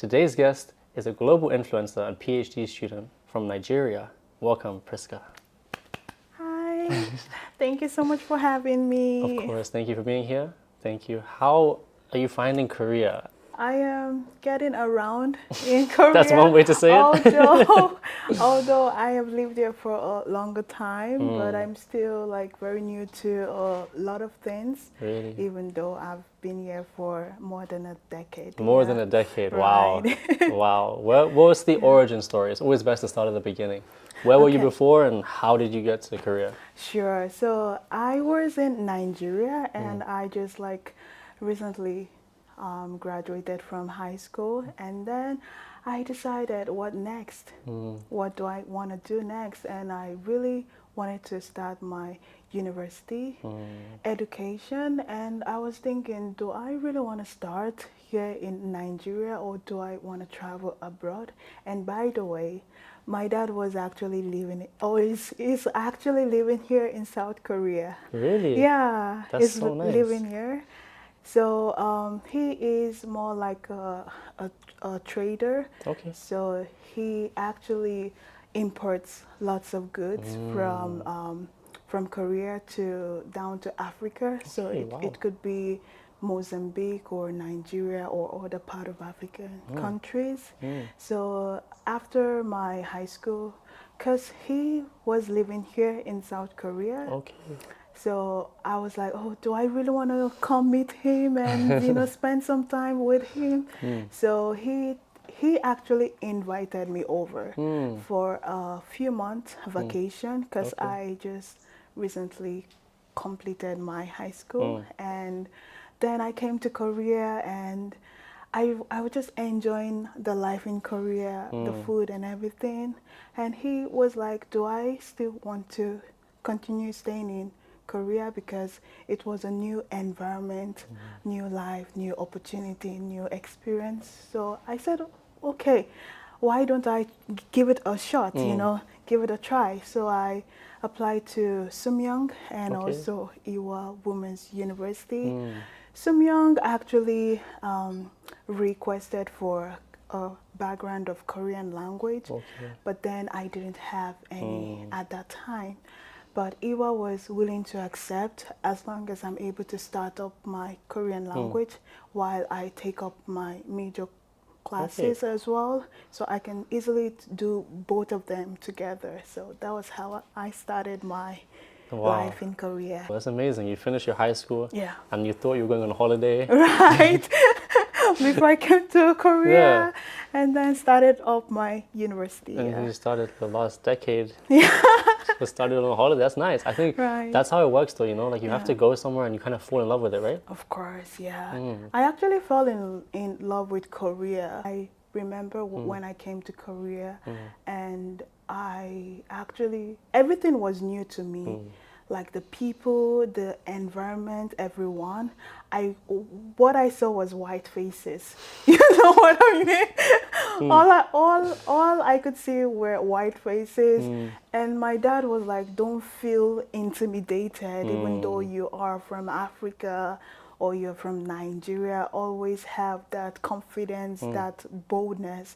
Today's guest is a global influencer and PhD student from Nigeria. Welcome, Prisca. Hi, thank you so much for having Of me. course, thank you for being here. Thank you. How are you finding Korea? I am getting around in Korea. That's one way to say it. Although I have lived there for a longer time, but I'm still like very new to a lot of things. Really? Even though I've been here for more than a decade. More than a decade. Wow. Right. Wow. What was the origin story? It's always best to start at the beginning. Where were you Okay. before and how did you get to Korea? Sure. So I was in Nigeria and I just like recently graduated from high school, and then I decided what next? What do I want to do next? And I really wanted to start my university education, and I was thinking, do I really want to start here in Nigeria or do I want to travel abroad? And by the way, my dad was actually living, or is actually living here in South Korea. Really? Yeah, That's he's so nice. living here. So he is more like a trader. Okay. So he actually imports lots of goods from Korea to down to Africa. So Okay, it, wow. it could be Mozambique or Nigeria or other part of African countries. So after my high school, because he was living here in South Korea, Okay. so I was like, oh, do I really want to come meet him and spend some time with him? So he actually invited me over for a few months vacation because Okay. I just recently completed my high school, and then I came to Korea, and I was just enjoying the life in Korea, the food and everything. And he was like, do I still want to continue staying in Korea, because it was a new environment, new life, new opportunity, new experience. So I said, okay, why don't I give it a shot, give it a try. So I applied to Sumyoung and Okay. also Ewha University. Sumyoung actually requested for a background of Korean language, Okay. but then I didn't have any at that time. But Ewha was willing to accept as long as I'm able to start up my Korean language while I take up my major classes as well. So I can easily do both of them together. So that was how I started my Wow. life in Korea. That's amazing. You finished your high school Yeah. and you thought you were going on a holiday. Right. Before I came to Yeah. Korea, and then started up my university. And Yeah. you started the last decade. Yeah. So started on a holiday. That's nice. I think Right. that's how it works though, like you have to Yeah. go somewhere and you kind of fall in love with it, right? Of course, yeah. I actually fell in love with Korea. I remember when I came to Korea, and everything was new to me. Like the people, the environment, everyone. What I saw was white faces. You know what I mean? All I could see were white faces, and my dad was like, "Don't feel intimidated, even though you are from Africa or you're from Nigeria. Always have that confidence, that boldness,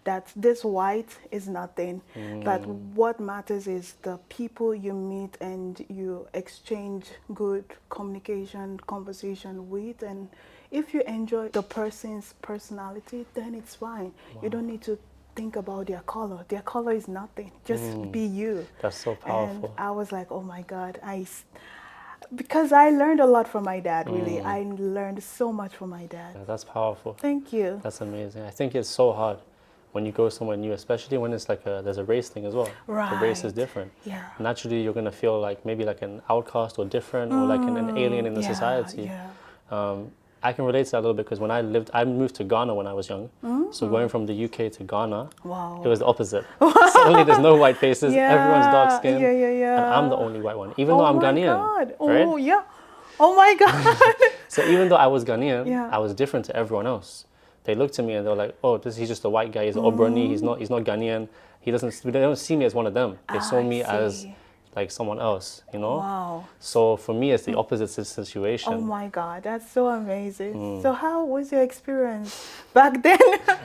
that this white is nothing. That what matters is the people you meet and you exchange good conversation with, and if you enjoy the person's personality, then it's fine. You don't need to think about their color. Their color is nothing. Just be you." That's so And powerful. I was like, oh my God, because I learned a lot from my dad, really. I learned so much from my dad. Yeah, that's powerful. Thank you. That's amazing. I think it's so hard when you go somewhere new, especially when it's like there's a race thing as well. The race is Right. different. Yeah. Naturally, you're going to feel like maybe like an outcast or different or like an alien in the Yeah, society. yeah. I can relate to that a little bit because when I moved to Ghana when I was young. So going from the UK to Ghana, Wow. it was the opposite. Suddenly there's no white faces, everyone's dark skinned, Yeah. and I'm the only white one, even though I'm Ghanaian. God. Right? Oh, yeah. Oh my God. So even though I was Ghanaian, Yeah. I was different to everyone else. They looked at me and they were like, "Oh, he's just a white guy. He's an Obroni. He's not Ghanaian. They don't see me as one of them. They saw I me as see. like someone else, you know? Wow. So for me, it's the opposite Oh situation. my God, that's so amazing. So how was your experience back then?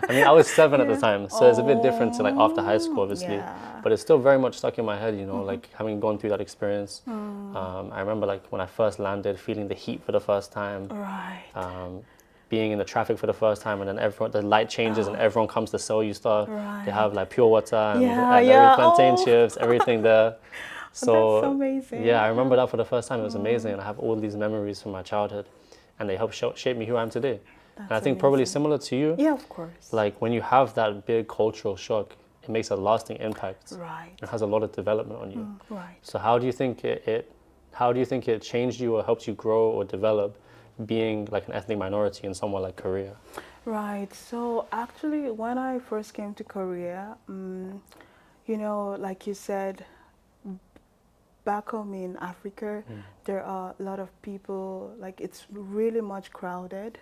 I mean, I was 7 at the Yeah. time, so it's a bit different to like after high school, obviously. Yeah. But it's still very much stuck in my head, you know, like having gone through that experience. I remember like when I first landed, feeling the heat for the first time, Right. being in the traffic for the first time, and then everyone, the light changes and everyone comes to sell you stuff. They have Right. like pure water and, Yeah, and every yeah. plantain Oh, chips, everything there. that's So amazing. yeah, I remember that for the first time. It was amazing, and I have all these memories from my childhood, and they help shape me who I am today. And I That's think probably amazing. similar to you, Yeah, of course. like when you have that big cultural shock, it makes a lasting impact. Right. It has a lot of development on you. Right. So how do you think how do you think it changed you or helped you grow or develop being like an ethnic minority in somewhere like Korea? Right. So actually, when I first came to Korea, you know, like you said, back home in Africa, there are a lot of people, like it's really much crowded.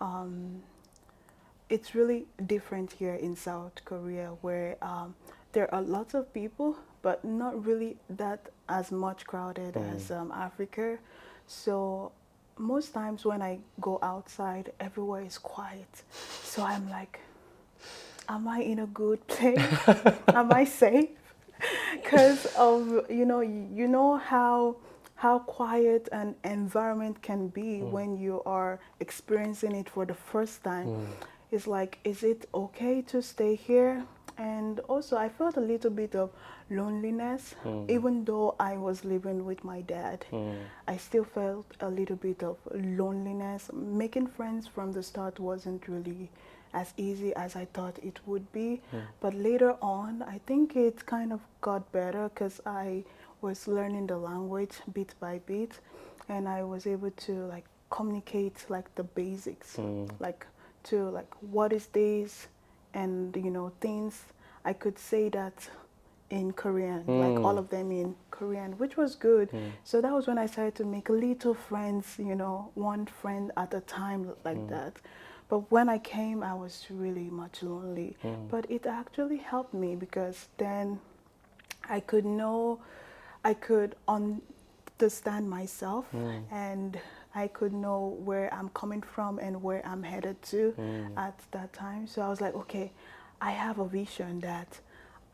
Um, it's really different here in South Korea where there are lots of people, but not really that as much crowded as Africa. So most times when I go outside, everywhere is quiet. So I'm like, am I in a good place? Am I safe? Because of you know how quiet an environment can be when you are experiencing it for the first time. It's like, is it okay to stay here? And also I felt a little bit of loneliness. Even though I was living with my dad, I still felt a little bit of loneliness. Making friends from the start wasn't really as easy as I thought it would be. But later on, I think it kind of got better because I was learning the language bit by bit, and I was able to like communicate like the basics, like to like what is this, and you know things. I could say that in Korean, like all of them in Korean, which was good. So that was when I started to make little friends, you know, one friend at a time like that. But when I came, I was really much lonely. But it actually helped me because then I could know, I could understand myself, and I could know where I'm coming from and where I'm headed to at that time. So I was like, okay, I have a vision that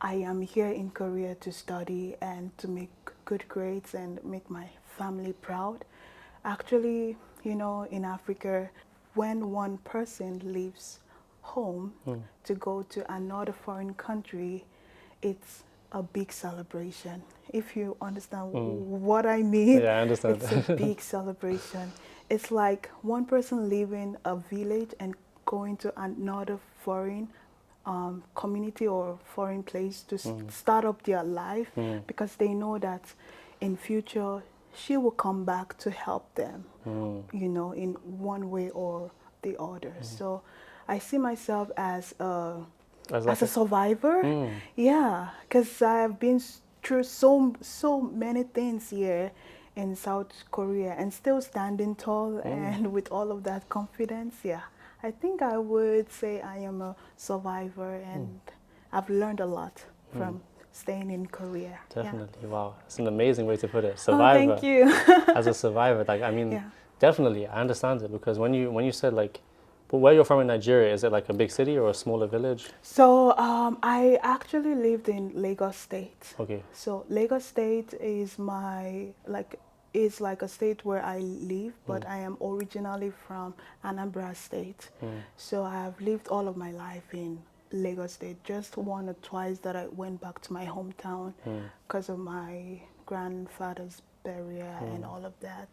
I am here in Korea to study and to make good grades and make my family proud. Actually, you know, in Africa, when one person leaves home to go to another foreign country, it's a big celebration. If you understand what I mean, Yeah, I understand. it's a big celebration. It's like one person leaving a village and going to another foreign community or foreign place to start up their life because they know that in future she will come back to help them, you know, in one way or the other. So I see myself as Like a survivor. Yeah, because I've been through so many things here in South Korea and still standing tall and with all of that confidence. Yeah, I think I would say I am a survivor and I've learned a lot from staying in Korea. definitely, wow, it's an amazing way to put it. Oh, thank Survivor. you. As a survivor, like I mean, Yeah. definitely, I understand it because when you said like, but where you're from in Nigeria, is it like a big city or a smaller village? So I actually lived in Lagos State. Okay. So Lagos State is is like a state where I live, but I am originally from Anambra State. So I have lived all of my life in Lagos State. Just one or twice that I went back to my hometown because of my grandfather's burial and all of that.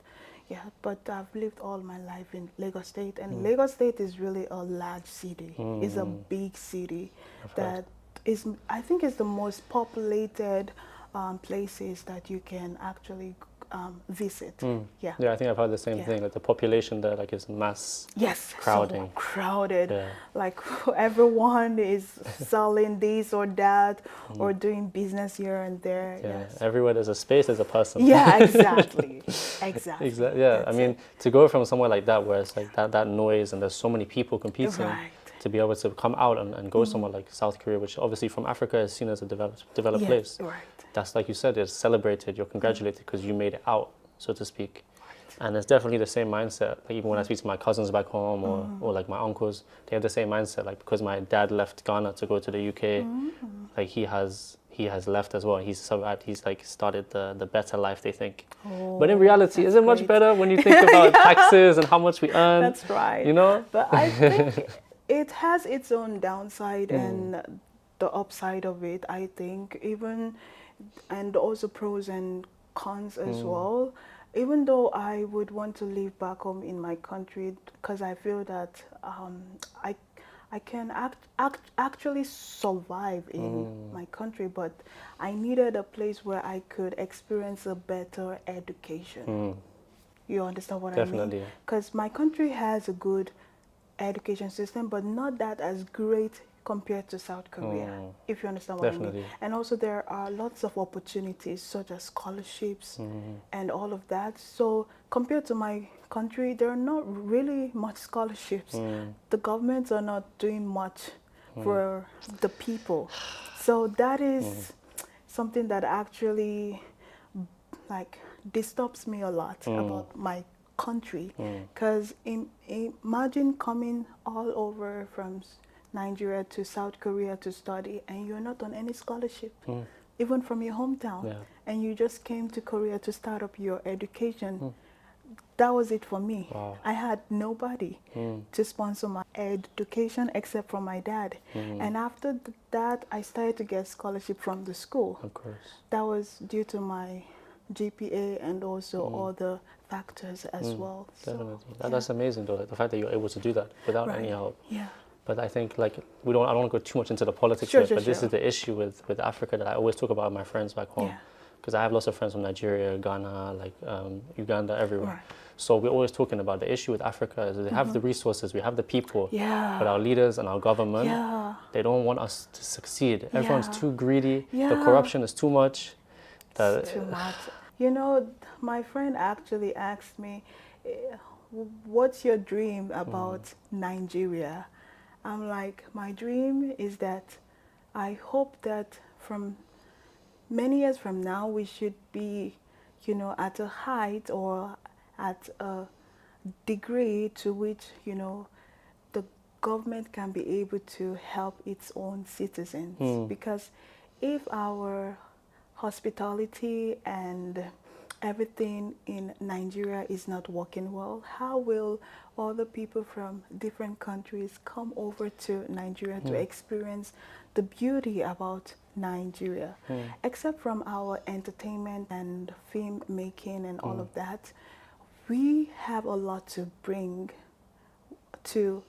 Yeah, but I've lived all my life in Lagos State, and Lagos State is really a large city. It's a big city that is, I think, is the most populated places that you can actually visit. Yeah. Yeah, I think I've heard the same Yeah. thing. Like the population there, like is mass Yes, crowding. so crowded. Yeah. Like everyone is selling this or that or doing business here and there. Yeah, Yes. everywhere there's a space, there's a person. Yeah, exactly. Exactly. Exactly. Yeah, I That's mean, it. to go from somewhere like that where it's like that noise and there's so many people competing, Right. to be able to come out and go somewhere like South Korea, which obviously from Africa is seen as a developed place. Right. That's like you said, it's celebrated, you're congratulated because you made it out, so to speak. And it's definitely the same mindset. Like even when I speak to my cousins back home or like my uncles, they have the same mindset. Like because my dad left Ghana to go to the UK, like he has left as well. He's survived. He's like started the better life, they think. But in reality, is it much better when you think about taxes and how much we earn? That's right. You know? But I think it has its own downside and the upside of it, I think, even, and also pros and cons as well. Even though I would want to live back home in my country, because I feel that I can actually survive in my country, but I needed a place where I could experience a better education. You understand what I mean? Definitely. Because my country has a good education system, but not that as great compared to South Korea, if you understand what I mean. And also there are lots of opportunities such as scholarships and all of that. So compared to my country, there are not really much scholarships. The governments are not doing much for the people. So that is something that actually like disturbs me a lot about my country, because imagine coming all over from Nigeria to South Korea to study and you're not on any scholarship, even from your hometown, and you just came to Korea to start up your education. That was it for me. I had nobody to sponsor my education except for my dad. And after that, I started to get scholarship from the school. Of course. That was due to my GPA and also other factors as well. Definitely. So, That's amazing though, like, the fact that you're able to do that without any help. Yeah. But I think like I don't want to go too much into the politics Sure, of it, but this sure. is the issue with Africa that I always talk about with my friends back home. Because I have lots of friends from Nigeria, Ghana, like Uganda, everywhere. Right. So we're always talking about the issue with Africa is that they have the resources, we have the people, Yeah. but our leaders and our government, Yeah. they don't want us to succeed. Everyone's too greedy. Yeah. The corruption is too much. It's too much. You know, my friend actually asked me, what's your dream about Nigeria? I'm like, my dream is that I hope that from many years from now, we should be, you know, at a height or at a degree to which, you know, the government can be able to help its own citizens. Because if our hospitality and everything in Nigeria is not working well, how will other people from different countries come over to Nigeria to experience the beauty about Nigeria? Except from our entertainment and film making and all of that, we have a lot to bring to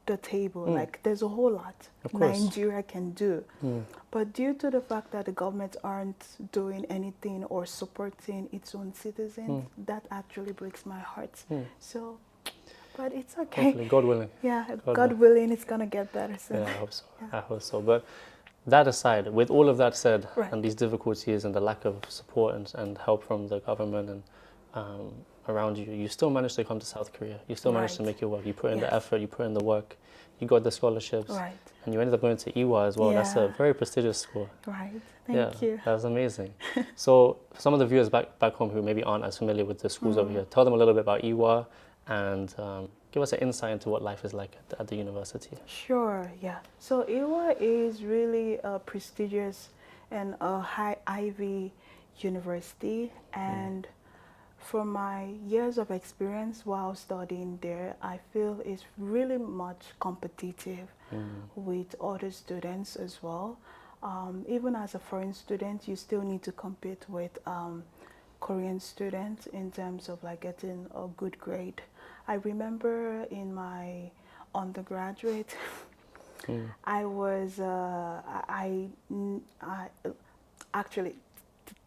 the table. Like there's a whole lot Nigeria can do. But due to the fact that the government aren't doing anything or supporting its own citizens, that actually breaks my heart. So, but it's okay. Hopefully, God willing. Yeah, God willing, it's gonna get better soon. Yeah, I hope so. Yeah. I hope so. But that aside, with all of that said, Right. and these difficulties and the lack of support and help from the government and around you, you still managed to come to South Korea. You still managed to make it work. You put in the effort, you put in the work, you got the scholarships, and you ended up going to Ewha as well. That's a very prestigious school. Right. Thank you. That was amazing. So for some of the viewers back home who maybe aren't as familiar with the schools over here, tell them a little bit about Ewha and give us an insight into what life is like at the university. Sure, yeah. So Ewha is really a prestigious and a high Ivy university, and from my years of experience while studying there, I feel it's really much competitive with other students as well. Even as a foreign student, you still need to compete with Korean students in terms of like getting a good grade. I remember in my undergraduate, I was, actually,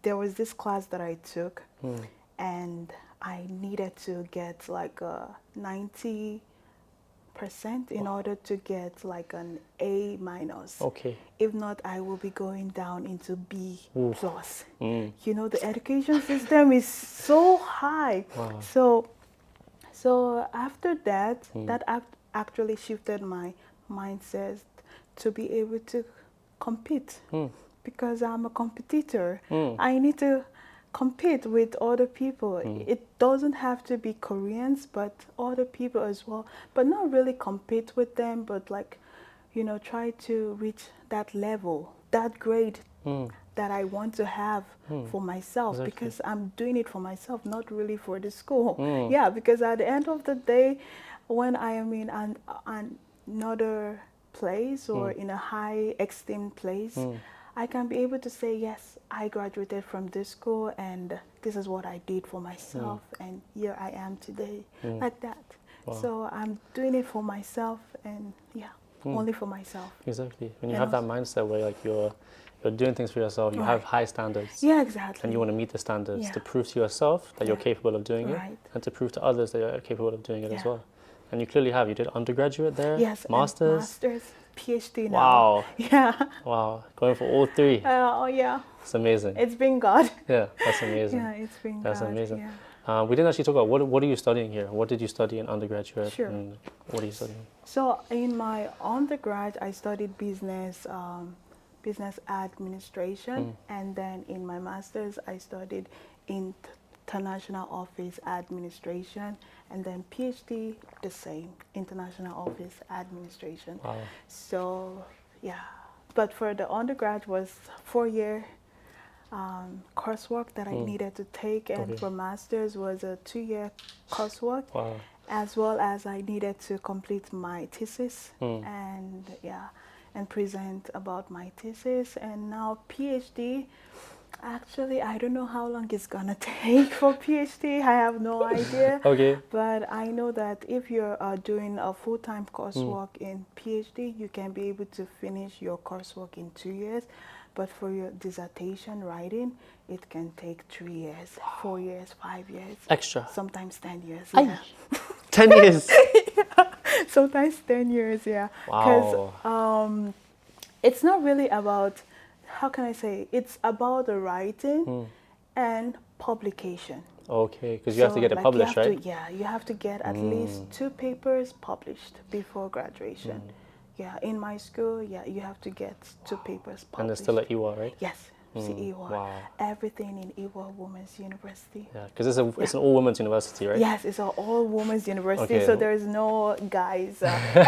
there was this class that I took and I needed to get like a 90% in order to get like an A minus. Okay. If not, I will be going down into B plus. You know, the education system is so high. Wow. So after that, that actually shifted my mindset to be able to compete Mm. because I'm a competitor. Mm. I need to compete with other people. Mm. It doesn't have to be Koreans, but other people as well. But not really compete with them, but like, you know, try to reach that level, that grade Mm. that I want to have for myself, Exactly. because I'm doing it for myself, not really for the school. Mm. Yeah, because at the end of the day, when I am in another place or in a high esteemed place, I can be able to say, yes, I graduated from this school and this is what I did for myself and here I am today, like that. Wow. So I'm doing it for myself and only for myself. Exactly. When you And have that mindset where like you're doing things for yourself, you have high standards. Yeah, exactly. And you want to meet the standards Yeah. to prove to yourself that you're capable of doing it, Right. and to prove to others that you're capable of doing it as Yeah. well. And you clearly have. You did undergraduate there, Yes, and masters. masters, PhD now. Wow. Yeah. Wow. Going for all three. Oh yeah. It's amazing. It's been God. Yeah, that's amazing. Yeah, it's been That's God. amazing. Yeah. We didn't actually talk about what are you studying here? What did you study in undergraduate? Sure. And what are you studying? So in my undergrad, I studied business administration, and then in my master's, I studied international office administration, and then PhD the same, international office administration. Wow. So yeah, but for the undergrad was 4-year coursework that I needed to take, and for master's was a 2-year coursework. Wow. As well as I needed to complete my thesis and present about my thesis. And now PhD, actually I don't know how long it's gonna take for PhD. I have no idea. Okay. But I know that if you're doing a full-time coursework in PhD, you can be able to finish your coursework in 2 years. But for your dissertation writing, it can take 3 years, 4 years, 5 years. Extra. Sometimes 10 years. Aye. Yeah. 10 years. Sometimes 10 years, yeah. Wow. Because it's not really about, how can I say, it's about the writing and publication. Okay, because you have to get it like published, you have right? Yeah, you have to get at least 2 papers published before graduation. Yeah, in my school, you have to get 2 papers published. And it's still at Ewha, right? Yes, Ewha. Wow. Everything in Ewha Women's University. Yeah, because it's an all-women's university, right? Yes, it's an all-women's university, Okay. so there is no guys,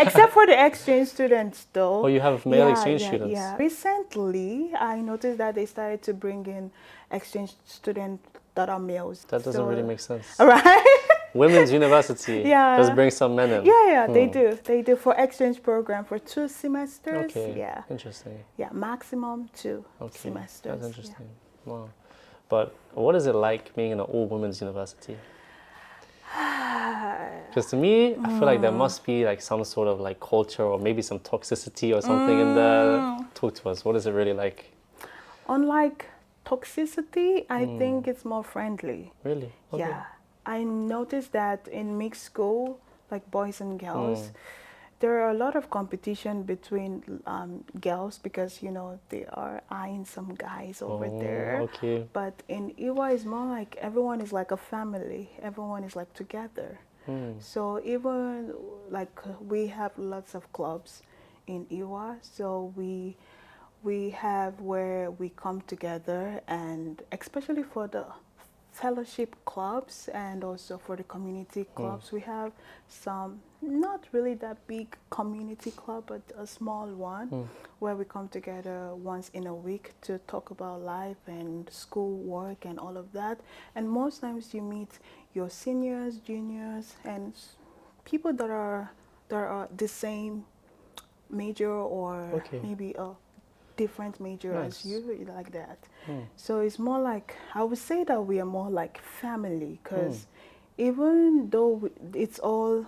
except for the exchange students, though. Oh, you have male exchange students? Yeah. Recently, I noticed that they started to bring in exchange students that are males. That doesn't really make sense. Right? Women's university. Yeah. Just bring some men in. Yeah, they do. They do for exchange program for 2 semesters. Okay. Yeah. Interesting. Yeah, maximum 2 Okay. semesters. That's interesting. Wow. But what is it like being in an all-women's university? Because to me, I feel like there must be like some sort of like culture or maybe some toxicity or something in there. Talk to us. What is it really like? Unlike toxicity, I think it's more friendly. Really? Okay. Yeah. I noticed that in mixed school, like boys and girls, there are a lot of competition between girls because, you know, they are eyeing some guys over there. Okay. But in Ewha, it's more like everyone is like a family. Everyone is like together. So even like we have lots of clubs in Ewha, so we have where we come together, and especially for the fellowship clubs and also for the community clubs, we have some, not really that big community club, but a small one where we come together once in a week to talk about life and school work and all of that. And most times you meet your seniors, juniors, and people that are the same major or maybe a different major as you, like that. So it's more like, I would say that we are more like family, because even though it's all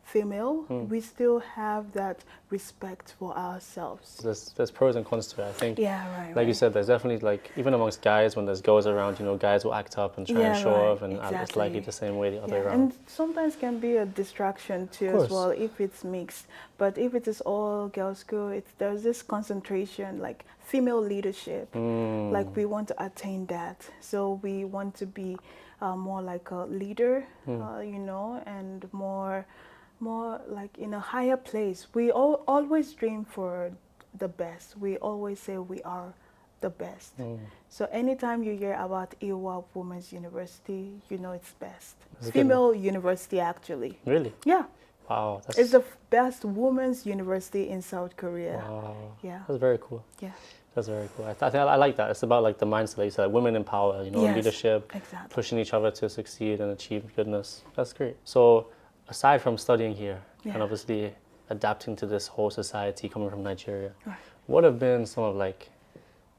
female, we still have that respect for ourselves. There's pros and cons to it, I think. Yeah, right. Like you said, there's definitely like, even amongst guys, when there's girls around, you know, guys will act up and try and show off, and it's likely the same way the other way around. And sometimes can be a distraction too as well if it's mixed. But if it is all girls school, there's this concentration, like female leadership. Like we want to attain that. So we want to be more like a leader, you know, and more more like in a higher place. We always dream for the best. We always say we are the best. So anytime you hear about Ewha Women's University, you know it's best. It's That's good. female university actually. Really? Yeah, Wow, it's the best women's university in South Korea. wow. Yeah, That's very cool. yeah. That's very cool. I think I like that. It's about like the mindset, like you said, women in power, you know, Yes, leadership, exactly. pushing each other to succeed and achieve goodness. That's great. So, aside from studying here and Yeah. obviously adapting to this whole society coming from Nigeria, Right. what have been some of like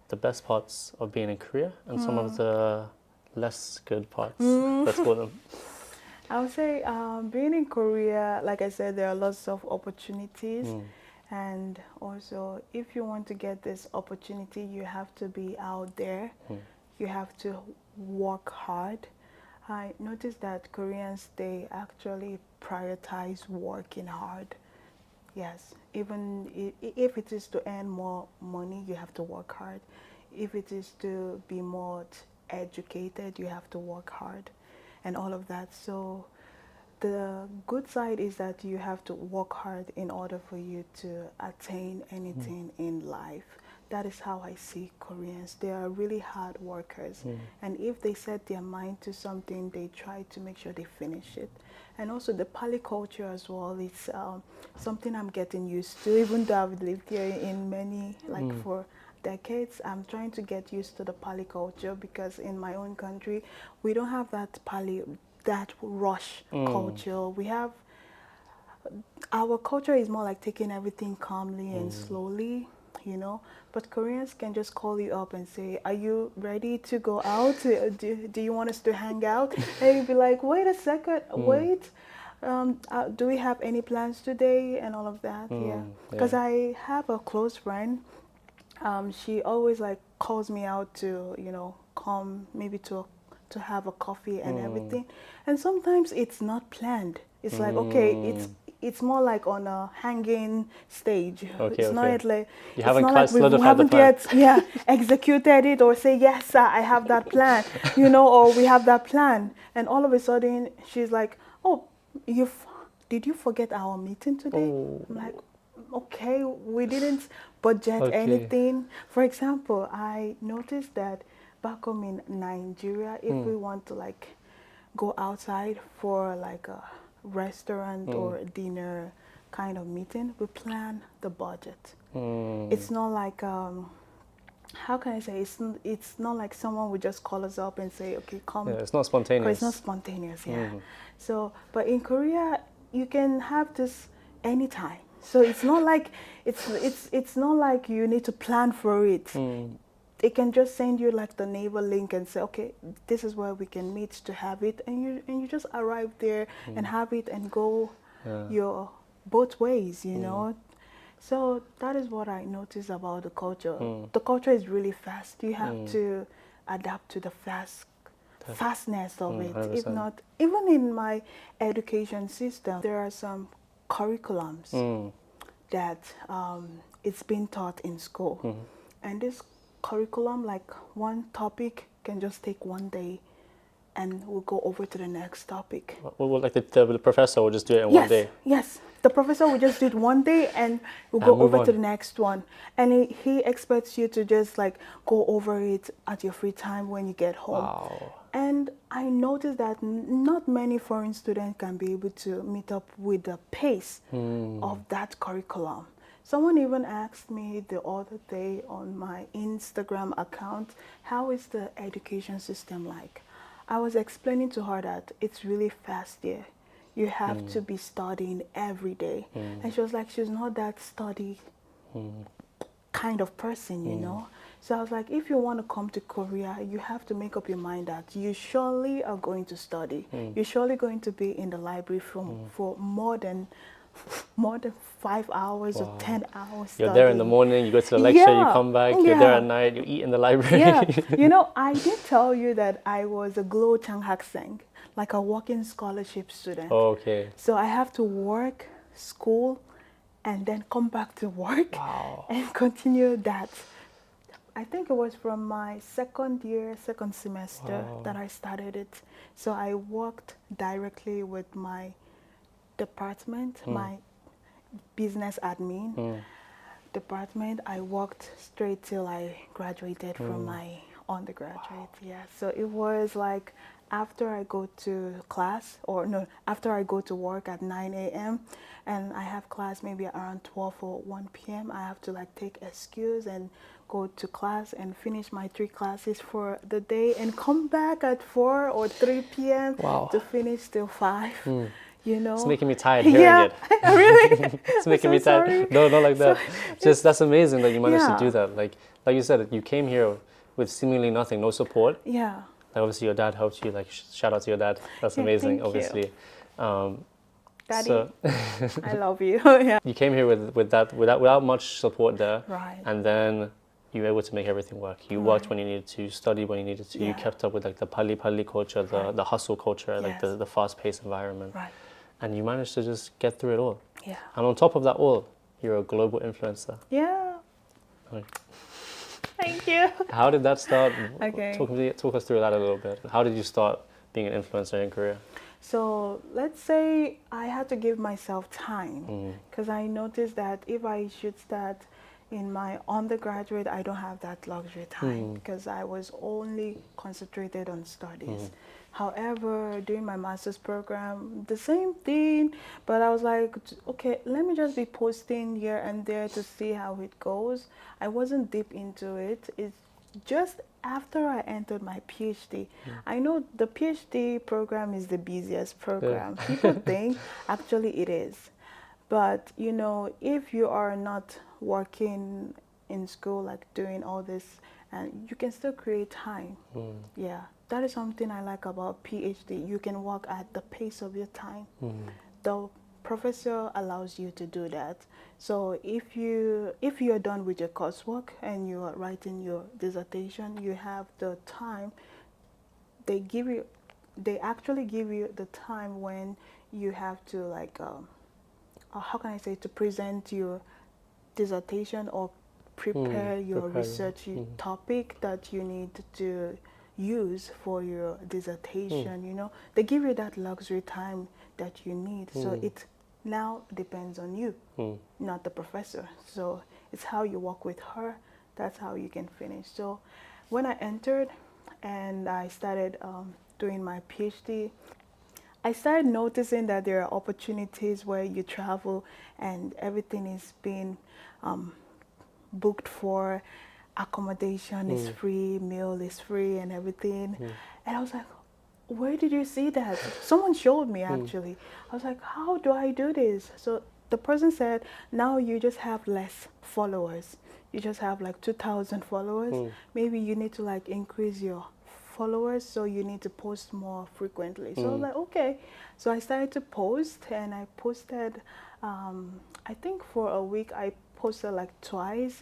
the best parts of being in Korea and some of the less good parts? Let's call them. I would say being in Korea, like I said, there are lots of opportunities. And also, if you want to get this opportunity, you have to be out there. You have to work hard. I noticed that Koreans, they actually prioritize working hard. Yes, even if it is to earn more money, you have to work hard. If it is to be more educated, you have to work hard and all of that. So the good side is that you have to work hard in order for you to attain anything in life. That is how I see Koreans. They are really hard workers. And if they set their mind to something, they try to make sure they finish it. And also the Pali culture as well, it's something I'm getting used to, even though I've lived here in many, like for decades. I'm trying to get used to the Pali culture because in my own country, we don't have that Pali, that rush culture. We have, our culture is more like taking everything calmly and slowly, you know. But Koreans can just call you up and say, are you ready to go out? Do you want us to hang out? And you'd be like, wait a second, wait. Do we have any plans today? And all of that, yeah. Because I have a close friend. She always like calls me out to, you know, come maybe to have a coffee and everything. And sometimes it's not planned. It's like, okay, it's more like on a hanging stage. Okay, It's not like you it's haven't not quite like we solidified the haven't plan. yet executed it or say yes sir, I have that plan, you know, or we have that plan, and all of a sudden she's like, oh, did you forget our meeting today? I'm like, okay, we didn't budget anything. For example, I noticed that back home in Nigeria, if we want to like go outside for like a restaurant or dinner kind of meeting, we plan the budget. It's not like how can I say, it's not like someone would just call us up and say, okay, come. Yeah, it's not spontaneous. It's not spontaneous, yeah. So, but in Korea, you can have this anytime. So it's not like it's not like you need to plan for it. They can just send you like the neighbor link and say, okay, this is where we can meet to have it, and you just arrive there and have it and go your both ways, you know. So that is what I notice about the culture. The culture is really fast. You have to adapt to the fastness of it. 100%. If not, even in my education system, there are some curriculums that it's being taught in school. And this curriculum, like one topic can just take one day and we'll go over to the next topic. Well, like the professor will just do it in one day. Yes, the professor will just do it one day and we'll go over to the next one. And he expects you to just like go over it at your free time when you get home. Wow. And I noticed that not many foreign students can be able to meet up with the pace of that curriculum. Someone even asked me the other day on my Instagram account, how is the education system like? I was explaining to her that it's really fast here. You have to be studying every day. And she was like, she's not that study kind of person, you know? So I was like, if you want to come to Korea, you have to make up your mind that you surely are going to study. You're surely going to be in the library for more than 5 hours or 10 hours. You're there in the morning, you go to the lecture, you come back, you're there at night, you eat in the library. Yeah, you know, I did tell you that I was a Glow Chang Hakseng, like a walking scholarship student. Oh, okay. So I have to work, school, and then come back to work and continue that. I think it was from my second semester that I started it. So I worked directly with my department, my business admin department. I worked straight till I graduated from my undergraduate. Yeah, so it was like after I go to class, or no, after I go to work at 9 a.m. and I have class maybe around 12 or 1 p.m. I have to like take excuse and go to class and finish my 3 classes for the day and come back at 4 or 3 p.m. Wow. to finish till 5. You know, It's making me tired hearing yeah, it. really. It's making me so tired. sorry. No, not like that. Just that's amazing that you managed Yeah. to do that. Like you said, you came here with seemingly nothing, no support. Yeah. Like obviously your dad helped you. Like shout out to your dad. That's Yeah, amazing. thank you. Obviously. Daddy, So I love you. Yeah. you came here without much support there, Right. and then you were able to make everything work. You worked when you needed to, studied when you needed to. You Yeah. kept up with like the pali culture, the hustle culture, like Yes. the fast paced environment, Right. and you managed to just get through it all. Yeah. And on top of that all, you're a global influencer. Yeah. Like, Thank you. how did that start? Okay. Talk us through that a little bit. How did you start being an influencer in Korea? So let's say I had to give myself time, because I noticed that if I should start in my undergraduate, I don't have that luxury time because I was only concentrated on studies. However, during my master's program, the same thing, but I was like, okay, let me just be posting here and there to see how it goes. I wasn't deep into it. It's just after I entered my PhD. I know the PhD program is the busiest program. People think actually it is. But you know, if you are not working in school, like doing all this, and you can still create time. Yeah, that is something I like about PhD. You can work at the pace of your time. The professor allows you to do that. So if you're done with your coursework and you are writing your dissertation, you have the time. They actually give you the time when you have to like how can I say, to present your dissertation or prepare your research topic that you need to use for your dissertation. You know, they give you that luxury time that you need. So it now depends on you, not the professor. So it's how you work with her. That's how you can finish. So when I entered and I started doing my PhD, I started noticing that there are opportunities where you travel and everything is being booked for, accommodation is free, meal is free and everything. And I was like, where did you see that? Someone showed me actually. I was like, how do I do this? So the person said, now you just have less followers. You just have like 2,000 followers. Maybe you need to like increase your followers, so you need to post more frequently. So I was like, okay. So I started to post, and I posted, I think for a week I posted like twice,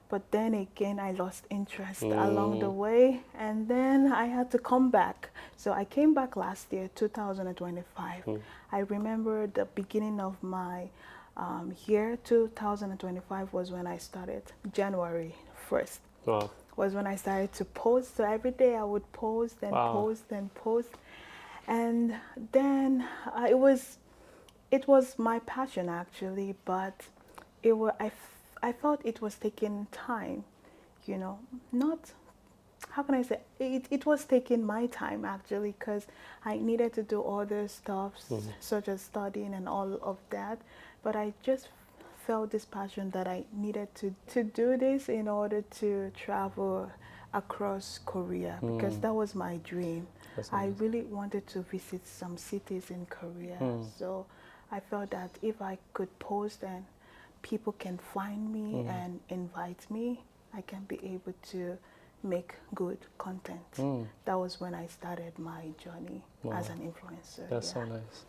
but then again I lost interest along the way, and then I had to come back. So I came back last year, 2025. I remember the beginning of my year 2025 was when I started, January 1st. Wow. Was when I started to post. So every day I would post and post and post, and then it was my passion actually, but I felt it was taking time, you know, not, how can I say, it was taking my time actually, because I needed to do other stuff such as studying and all of that, but I just felt this passion that I needed to do this in order to travel across Korea, because that was my dream. I really wanted to visit some cities in Korea. So I felt that if I could post and people can find me and invite me, I can be able to make good content. That was when I started my journey as an influencer. That's so nice.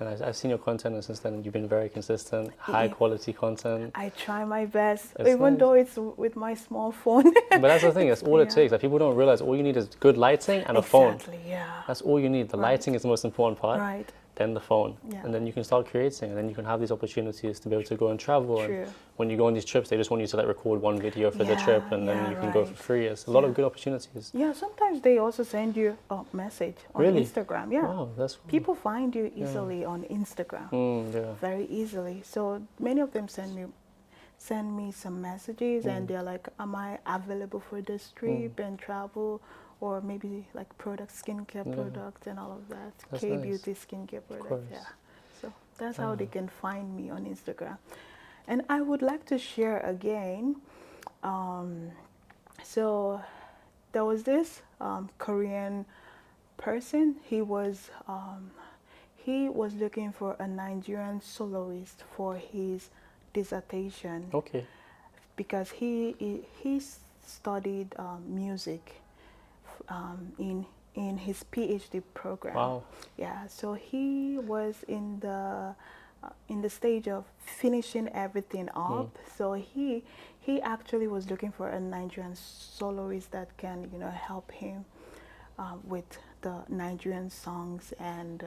And I've seen your content, and since then you've been very consistent, high quality content. I try my best, It's even nice. though it's with my small phone. But that's the thing, it's all it takes. Like, people don't realize all you need is good lighting and a phone. Exactly, yeah. That's all you need. The lighting is the most important part. Right. then the phone, Yeah. and then you can start creating, and then you can have these opportunities to be able to go and travel. True. And when you go on these trips, they just want you to like record one video for the Yeah, trip, and then yeah, you can go for right. free. It's a lot Yeah. of good opportunities. Yeah, sometimes they also send you a message on Really? Instagram. Yeah. Wow, that's cool. People find you easily on Instagram. Yeah. Very easily. So many of them send me some messages and they're like, am I available for this trip and travel, or maybe like skincare products and all of that. That's K nice. beauty skincare Of products. course. Yeah. So that's how they can find me on Instagram. And I would like to share again. So there was this Korean person. He was looking for a Nigerian soloist for his dissertation Okay. because he studied music in his PhD program. Wow. Yeah, so he was in the stage of finishing everything up. So he actually was looking for a Nigerian soloist that can help him with the Nigerian songs and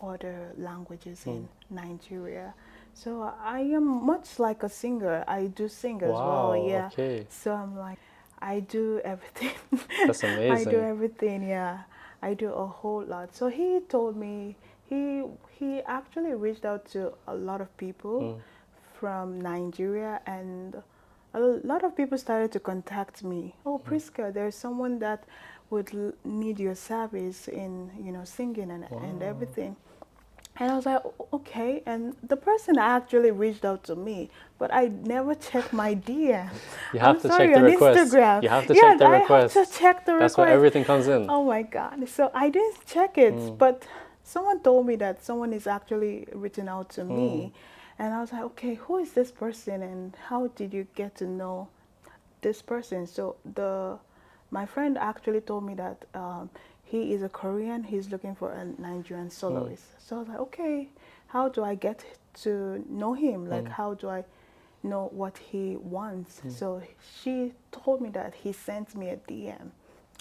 other languages in Nigeria. So I am much like a singer. I do sing as well. Wow, Yeah. okay. So I'm like, I do everything. That's I do amazing. everything. Yeah, I do a whole lot. So he told me he actually reached out to a lot of people from Nigeria, and a lot of people started to contact me. Oh, Prisca, there's someone that would need your service in singing and everything. And I was like, okay. And the person actually reached out to me, but I never checked my DM. You have to sorry, check the on request. Instagram. You have to Yes, check the I request. have to check the request. That's where everything comes in. Oh my God. So I didn't check it, but someone told me that someone is actually reaching out to me. And I was like, okay, who is this person and how did you get to know this person? So my friend actually told me that he is a Korean. He's looking for a Nigerian soloist. So I was like, okay, how do I get to know him? Like, how do I know what he wants? So she told me that he sent me a DM.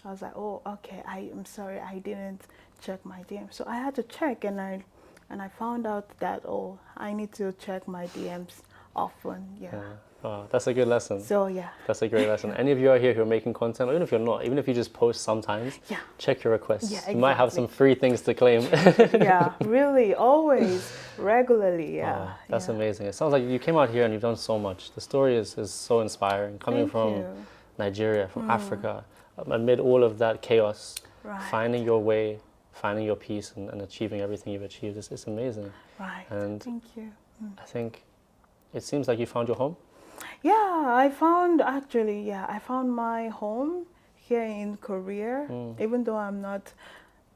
I was like, oh, okay. I'm sorry, I didn't check my DM. So I had to check, and I found out that I need to check my DMs often. Yeah. Wow, that's a good lesson. So yeah. That's a great lesson. Any of you out here who are making content, or even if you're not, even if you just post sometimes, Yeah. check your requests. Yeah, You might have exactly. some free things to claim. Yeah, really, always, regularly. Yeah. That's yeah. amazing. It sounds like you came out here and you've done so much. The story is so inspiring. Coming Thank from you. Nigeria, from Africa, amid all of that chaos, Right. finding your way, finding your peace, and achieving everything you've achieved. It's amazing. Right. And Thank you. I think it seems like you found your home. Yeah, I found my home here in Korea, even though I'm not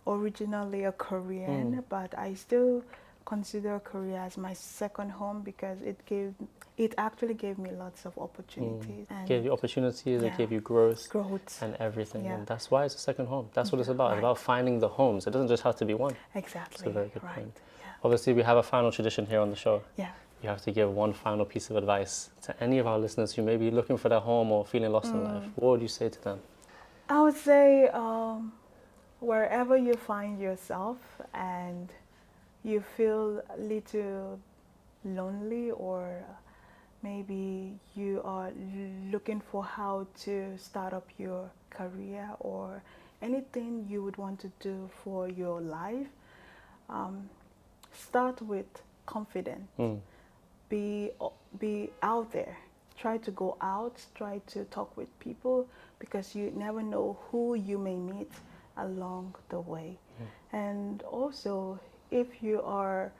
originally a Korean, but I still consider Korea as my second home because it actually gave me lots of opportunities. It And gave you opportunities, yeah. it gave you growth growth. and everything. Yeah. And that's why it's a second home. That's what it's about. It's Right. about finding the homes. It doesn't just have to be one. Exactly. It's a very good right. point. Yeah. Obviously, we have a final tradition here on the show. Yeah. You have to give one final piece of advice to any of our listeners who may be looking for their home or feeling lost in life. What would you say to them? I would say wherever you find yourself and you feel a little lonely, or maybe you are looking for how to start up your career or anything you would want to do for your life, start with confidence. Be out there. Try to go out. Try to talk with people because you never know who you may meet along the way. And also, if you are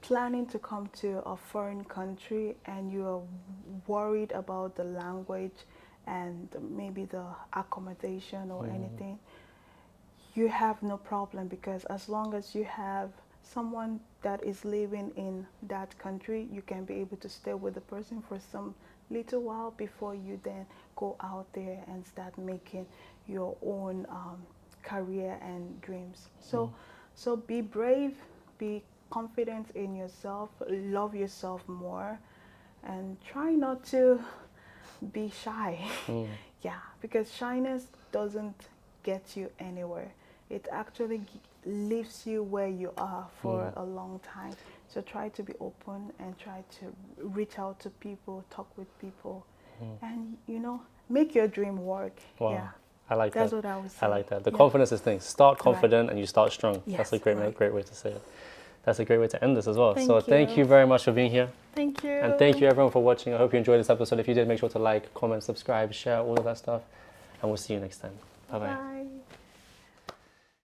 planning to come to a foreign country and you are worried about the language and maybe the accommodation or anything, you have no problem, because as long as you have someone that is living in that country, you can be able to stay with the person for some little while before you then go out there and start making your own career and dreams. So be brave, be confident in yourself, love yourself more, and try not to be shy. Yeah, because shyness doesn't get you anywhere. It actually leaves you where you are for a long time. So try to be open and try to reach out to people, talk with people, and make your dream work. Wow. Yeah. I like That's that. what I would say. I like that. The confidence is thing. Start confident Right. and you start strong. Yes, That's a great, right. great way to say it. That's a great way to end this as well. Thank So thank you. you very much for being here. Thank you. And thank you everyone for watching. I hope you enjoyed this episode. If you did, make sure to like, comment, subscribe, share, all of that stuff. And we'll see you next time. Bye-bye. Bye.